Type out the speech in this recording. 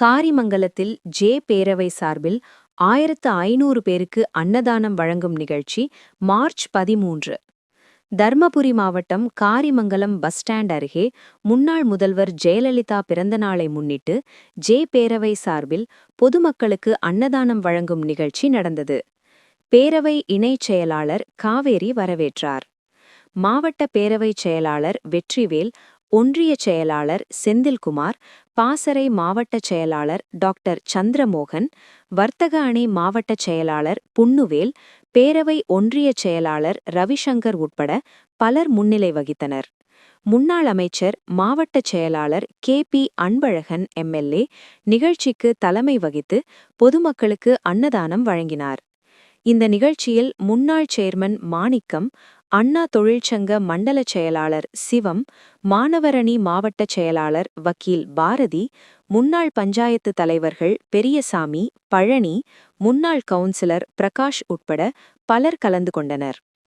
காரிமங்கலத்தில் பேரவை சார்பில் 1500 பேருக்கு அன்னதானம் வழங்கும் நிகழ்ச்சி மார்ச் 13. தர்மபுரி மாவட்டம் காரிமங்கலம் பஸ் ஸ்டாண்ட் அருகே முன்னாள் முதல்வர் ஜெயலலிதா பிறந்தநாளை முன்னிட்டு பேரவை சார்பில் பொதுமக்களுக்கு அன்னதானம் வழங்கும் நிகழ்ச்சி நடந்தது. பேரவை இணைச் செயலாளர் காவேரி வரவேற்றார். மாவட்ட பேரவைச் செயலாளர் வெற்றிவேல், ஒன்றிய செயலாளர் செந்தில்குமார், பாசறை மாவட்ட செயலாளர் டாக்டர் சந்திரமோகன், வர்த்தக அணி மாவட்ட செயலாளர் புன்னுவேல், பேரவை ஒன்றிய செயலாளர் ரவிசங்கர் உட்பட பலர் முன்னிலை வகித்தனர். முன்னாள் அமைச்சர் மாவட்ட செயலாளர் பி அன்பழகன் எம்எல்ஏ நிகழ்ச்சிக்கு தலைமை வகித்து பொதுமக்களுக்கு அன்னதானம் வழங்கினார். இந்த நிகழ்ச்சியில் முன்னாள் சேர்மன் மாணிக்கம், அண்ணா தொழிற்சங்க மண்டல செயலாளர் சிவம், மாணவரணி மாவட்ட செயலாளர் வக்கீல் பாரதி, முன்னாள் பஞ்சாயத்து தலைவர்கள் பெரியசாமி, பழனி, முன்னாள் கவுன்சிலர் பிரகாஷ் உட்பட பலர் கலந்து கொண்டனர்.